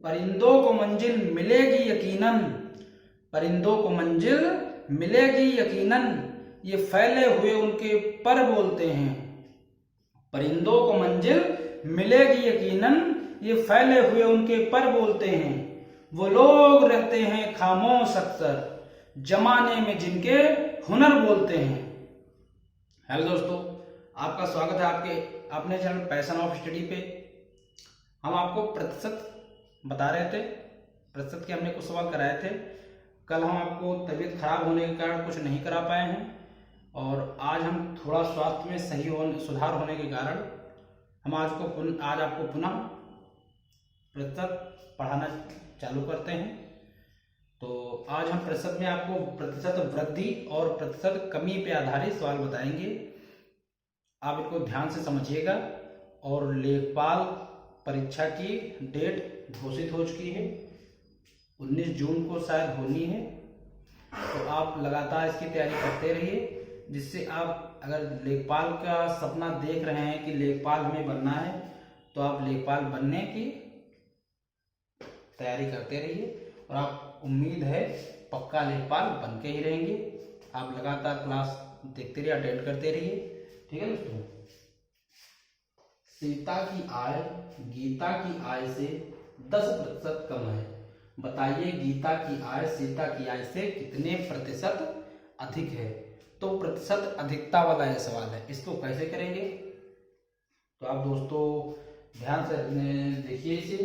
परिंदों को मंजिल मिलेगी यकीनन, परिंदों को मंजिल मिलेगी यकीनन, ये फैले हुए उनके पर बोलते हैं। परिंदों को मंजिल मिलेगी यकीनन, ये फैले हुए उनके पर बोलते हैं। वो लोग रहते हैं खामोश अक्सर, जमाने में जिनके हुनर बोलते हैं। हेलो दोस्तों, आपका स्वागत है आपके अपने चैनल पैशन ऑफ स्टडी पे। हम आपको प्रतिशत बता रहे थे, प्रतिशत के हमने कुछ सवाल कराए थे। कल हम आपको तबीयत खराब होने के कारण कुछ नहीं करा पाए हैं, और आज हम थोड़ा स्वास्थ्य में सुधार होने के कारण हम आज आपको पुनः प्रतिशत पढ़ाना चालू करते हैं। तो आज हम प्रतिशत में आपको प्रतिशत वृद्धि और प्रतिशत कमी पे आधारित सवाल बताएंगे। आप इनको ध्यान से समझिएगा। और लेखपाल परीक्षा की डेट घोषित हो चुकी है, 19 जून को शायद होनी है। तो आप लगातार इसकी तैयारी करते रहिए, जिससे आप अगर लेखपाल का सपना देख रहे हैं कि लेखपाल हमें बनना है, तो आप लेखपाल बनने की तैयारी करते रहिए। और आप उम्मीद है पक्का लेखपाल बन के ही रहेंगे। आप लगातार क्लास देखते रहिए, अटेंड करते रहिए। ठीक है दोस्तों। सीता की आय गीता की आय से 10% कम है। बताइए गीता की आय सीता की आय से कितने प्रतिशत अधिक है। तो प्रतिशत अधिकता वाला यह सवाल है, इसको कैसे करेंगे तो आप दोस्तों ध्यान से देखिए इसे।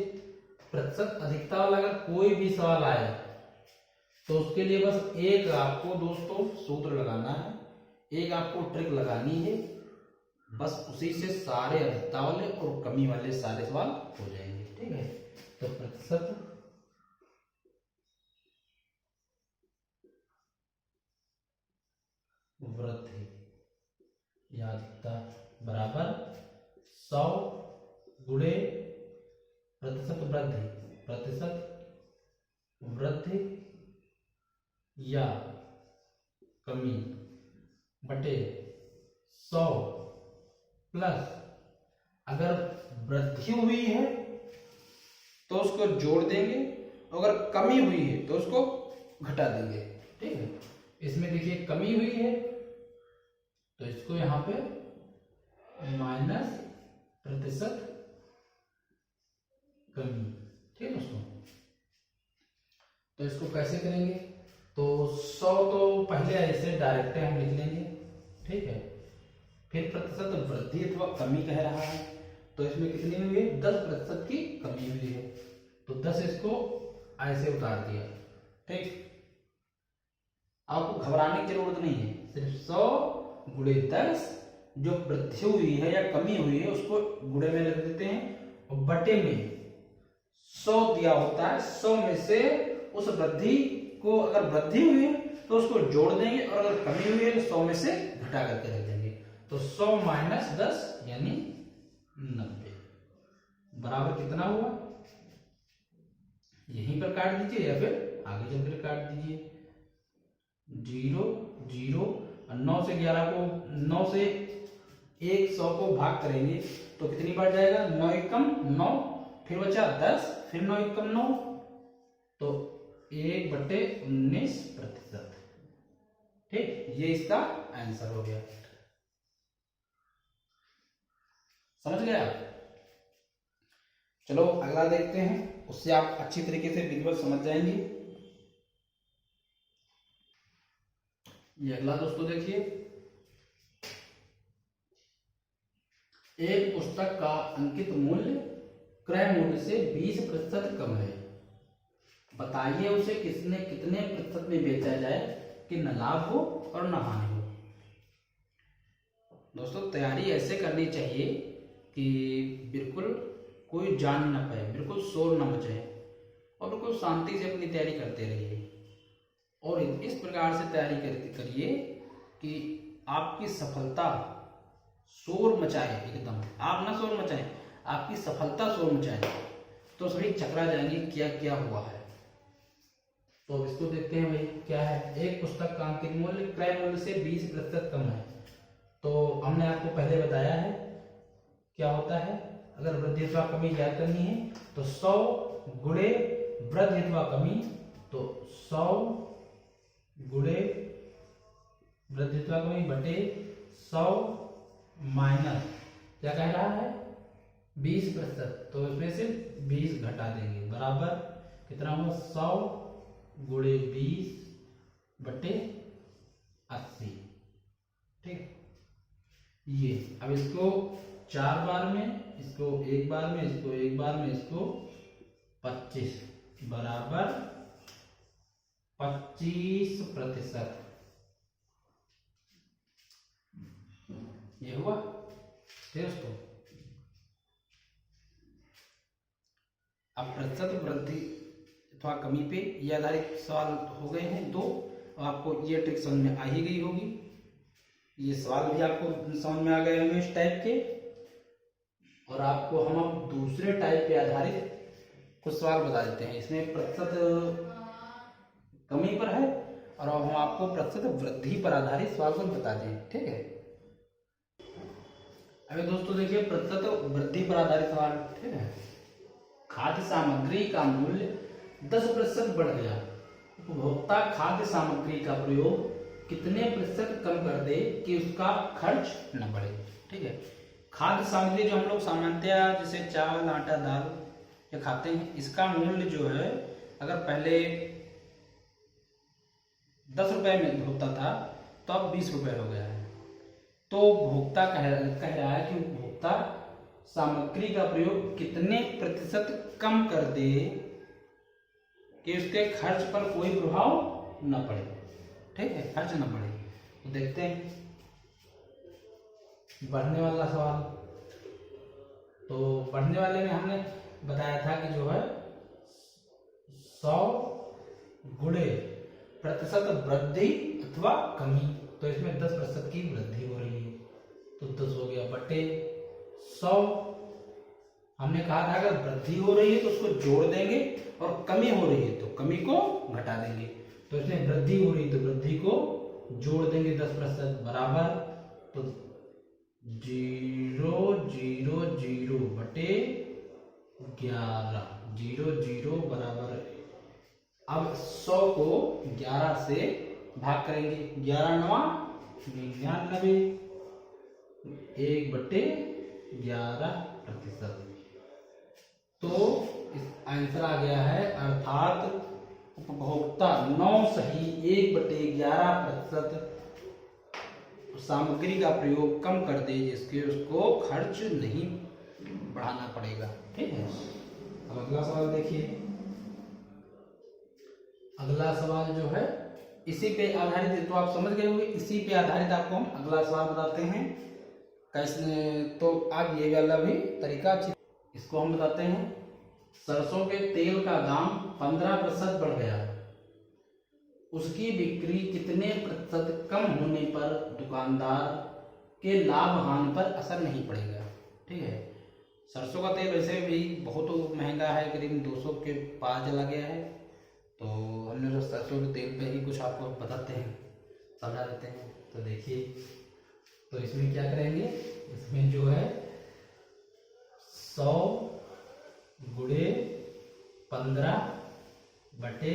प्रतिशत अधिकता वाला अगर कोई भी सवाल आए तो उसके लिए बस एक आपको दोस्तों सूत्र लगाना है, एक आपको ट्रिक लगानी है। बस उसी से सारे अधिकता वाले और कमी वाले सारे सवाल हो जाएंगे। ठीक है। तो प्रतिशत वृद्धि या अधिकता बराबर 100 गुणे प्रतिशत वृद्धि, प्रतिशत वृद्धि या कमी बटे 100 प्लस अगर वृद्धि हुई है तो उसको जोड़ देंगे, अगर कमी हुई है तो उसको घटा देंगे। ठीक है। इसमें देखिए कमी हुई है तो इसको यहां पे माइनस प्रतिशत कमी। ठीक है दोस्तों। तो इसको कैसे करेंगे तो 100 तो पहले ऐसे डायरेक्ट हम लिख लेंगे। ठीक है। फिर प्रतिशत वृद्धि अथवा कमी कह रहा है तो इसमें कितनी हुई है 10% की कमी हुई है, तो 10 इसको ऐसे उतार दिया। ठीक। आपको घबराने की जरूरत नहीं है, सिर्फ 100 गुणे 10 जो वृद्धि हुई है या कमी हुई है उसको गुणे में लिख देते हैं, और बटे में 100 दिया होता है। 100 में से उस वृद्धि को अगर वृद्धि हुई है तो उसको जोड़ देंगे, और अगर कमी हुई है तो 100 में से घटा करके रख देंगे। तो 100 माइनस 10 यानी 90 बराबर कितना हुआ। यहीं पर काट दीजिए या फिर आगे चलकर काट दीजिए। 0 0 और 9 से 11 को 9 से 100 को भाग करेंगे तो कितनी बार जाएगा 9 एकम 9, फिर बचा 10, फिर 9 एकम 9, तो 1/19%। ठीक। ये इसका आंसर हो गया। समझ गए आप। चलो अगला देखते हैं, उससे आप अच्छी तरीके से विजुअल समझ जाएंगे। ये अगला दोस्तों देखिए, एक पुस्तक का अंकित मूल्य क्रय मूल्य से 20% कम है। बताइए उसे कितने प्रतिशत में बेचा जाए कि न लाभ हो और न हानि हो। दोस्तों तैयारी ऐसे करनी चाहिए कि बिल्कुल कोई जान न पाए, बिल्कुल शोर न मचे, और बिल्कुल शांति से अपनी तैयारी करते रहिए। और इस प्रकार से तैयारी करिए कि आपकी सफलता शोर मचाए एकदम। आप ना शोर मचाएं, आपकी सफलता शोर मचाए, तो सभी चकरा जाएंगे क्या क्या हुआ है। तो अब इसको देखते हैं भाई क्या है। एक पुस्तक का अंकित मूल्य क्रय मूल्य से 20% कम है। तो हमने आपको पहले बताया है क्या होता है अगर वृद्धि अथवा कमी ज्ञात करनी है तो 100 गुणे वृद्धि अथवा कमी, तो 100 गुणे वृद्धि अथवा कमी बटे 100 माइनस क्या कह रहा है 20%, तो इसमें से 20 घटा देंगे बराबर कितना हुआ 100 गुणे 20 बटे 80। ठीक, ये अब इसको 4 बार में, इसको 1 बार में, इसको 1 बार में, इसको 25 बराबर 25%। ये हुआ दोस्तों। अब प्रतिशत वृद्धि अथवा कमी पे ये आधारित सवाल हो गए हैं दो, आपको ये ट्रिक समझ में आ ही गई होगी, ये सवाल भी आपको समझ में आ गए होंगे इस टाइप के। और आपको हम अब दूसरे टाइप पे आधारित कुछ सवाल बता देते हैं। इसमें प्रतिशत कमी पर है और अब हम आपको प्रतिशत वृद्धि पर आधारित सवाल को बता दें। ठीक है, अभी दोस्तों देखिए प्रतिशत वृद्धि पर आधारित सवाल। ठीक है, खाद्य सामग्री का मूल्य 10% बढ़ गया, उपभोक्ता खाद्य सामग्री का प्रयोग कितने प्रतिशत कम कर दे कि उसका खर्च न बढ़े। ठीक है, खाद्य सामग्री जो हम लोग सामान्यतया जैसे चावल आटा दाल ये खाते हैं, इसका मूल्य जो है अगर पहले 10 रुपए में होता था तो अब 20 रुपए हो गया है। तो उपभोक्ता कह रहा है कि उपभोक्ता सामग्री का प्रयोग कितने प्रतिशत कम कर दे कि उसके खर्च पर कोई प्रभाव न पड़े। ठीक है, खर्च न बढ़े। तो देखते हैं बढ़ने वाला सवाल। तो बढ़ने वाले में हमने बताया था कि जो है 100 गुणे प्रतिशत वृद्धि अथवा कमी, तो इसमें 10% की वृद्धि हो रही है तो 10 हो गया बटे 100। हमने कहा था अगर वृद्धि हो रही है तो उसको जोड़ देंगे और कमी हो रही है तो कमी को घटा देंगे। तो इसमें वृद्धि हो रही है तो वृद्धि को जोड़ देंगे 10% बराबर, तो 000 बटे 11, 0 बराबर। अब 100 को 11 से भाग करेंगे, 11 9 99, 1/11%। तो इस आंसर आ गया है, अर्थात उपभोक्ता 9 सही 1/11% सामग्री का प्रयोग कम कर दे जिसके उसको खर्च नहीं बढ़ाना पड़ेगा। ठीक है, अब अगला सवाल देखिए। अगला सवाल जो है इसी पे आधारित है, तो आप समझ गए होंगे इसी पे आधारित आपको हम अगला सवाल बताते हैं कैसे। तो आप ये वाला भी तरीका इसको हम बताते हैं। सरसों के तेल का दाम 15% बढ़ गया, उसकी बिक्री कितने प्रतिशत कम होने पर दुकानदार के लाभ हानि पर असर नहीं पड़ेगा। ठीक है, सरसों का तेल वैसे भी बहुत महंगा है, करीब 200 के पार चला गया है। तो हमने तो सरसों के तेल पे ही कुछ आपको बताते हैं, समझा देते हैं। तो देखिए, तो इसमें क्या करेंगे, इसमें जो है 100 गुणे 15 बटे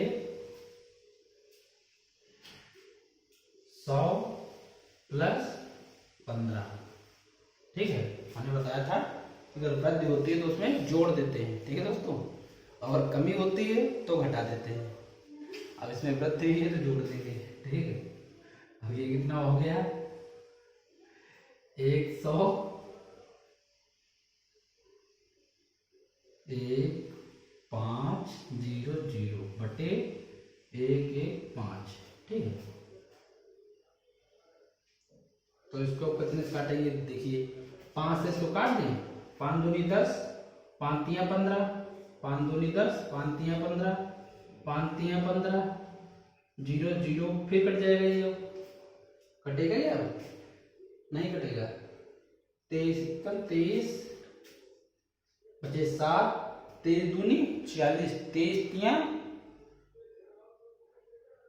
100 प्लस 15। ठीक है, हमने बताया था अगर वृद्धि होती है तो उसमें जोड़ देते हैं। ठीक है दोस्तों, और कमी होती है तो घटा देते हैं। अब इसमें वृद्धि है तो जोड़ देंगे। ठीक है, अब ये कितना हो गया 100 1500 बटे 115। ठीक है, तो इसको कितने से काटेंगे, देखिए 5 से इसको काट दें, 5 दूनी 10, 5 तियां 15, 5 दूनी 10, 5 तियां 15, 5 तियां 15, 0 फिर कट जाएगा। ये कटेगा या नहीं कटेगा, 23 23 बचे 7, 23 दूनी 46, 23 तियां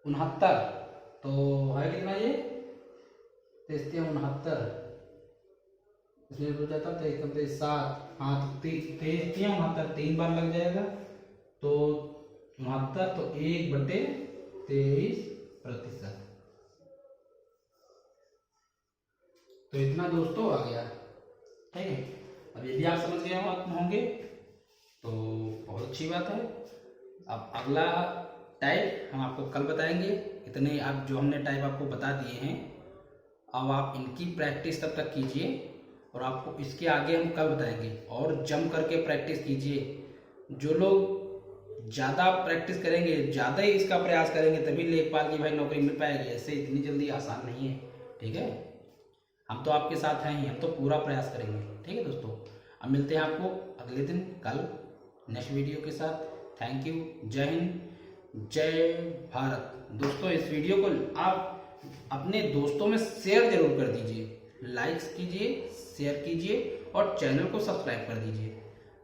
69, तो है कितना ये 23 तियां 69, इसमें हो जाता 23 7 हाँ तो 69 3 बार लग जाएगा, तो 69 तो 1/23%। तो इतना दोस्तों आ गया, ठीक है। अब यदि आप समझ गए होंगे तो बहुत अच्छी बात है। अब अगला टाइप हम आपको कल बताएंगे। इतने आप जो हमने टाइप आपको बता दिए हैं, अब आप इनकी प्रैक्टिस तब तक कीजिए और आपको इसके आगे हम कल बताएंगे। और जम करके प्रैक्टिस कीजिए। जो लोग ज़्यादा प्रैक्टिस करेंगे, ज़्यादा ही इसका प्रयास करेंगे, तभी लेखपाल की भाई नौकरी मिल पाएगी। ऐसे इतनी जल्दी आसान नहीं है, ठीक है। हम तो आपके साथ हैं ही, हम तो पूरा प्रयास करेंगे, ठीक है दोस्तों। अब मिलते हैं आपको अगले दिन कल नेक्स्ट वीडियो के साथ। Thank you. जय हिंद, जय भारत। दोस्तों इस वीडियो को आप अपने दोस्तों में शेयर जरूर कर दीजिए, लाइक्स कीजिए, शेयर कीजिए और चैनल को सब्सक्राइब कर दीजिए।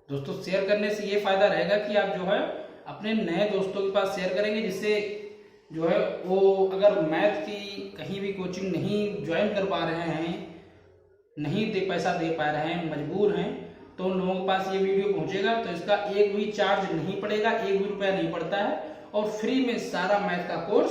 दोस्तों शेयर करने से ये फायदा रहेगा कि आप जो है अपने नए दोस्तों के पास शेयर करेंगे, जिससे जो है वो अगर मैथ की कहीं भी कोचिंग नहीं ज्वाइन कर पा रहे हैं, नहीं पैसा दे पा रहे हैं, मजबूर हैं, तो उन लोगों के पास ये वीडियो पहुंचेगा तो इसका एक भी चार्ज नहीं पड़ेगा, 1 भी रुपया नहीं पड़ता है और फ्री में सारा मैथ का कोर्स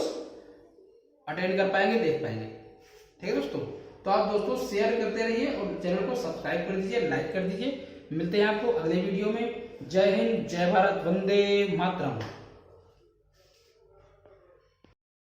अटेंड कर पाएंगे, देख पाएंगे, ठीक है दोस्तों। तो आप दोस्तों शेयर करते रहिए और चैनल को सब्सक्राइब कर दीजिए, लाइक कर दीजिए। मिलते हैं आपको अगले वीडियो में। जय हिंद, जय भारत, वंदे मातरम।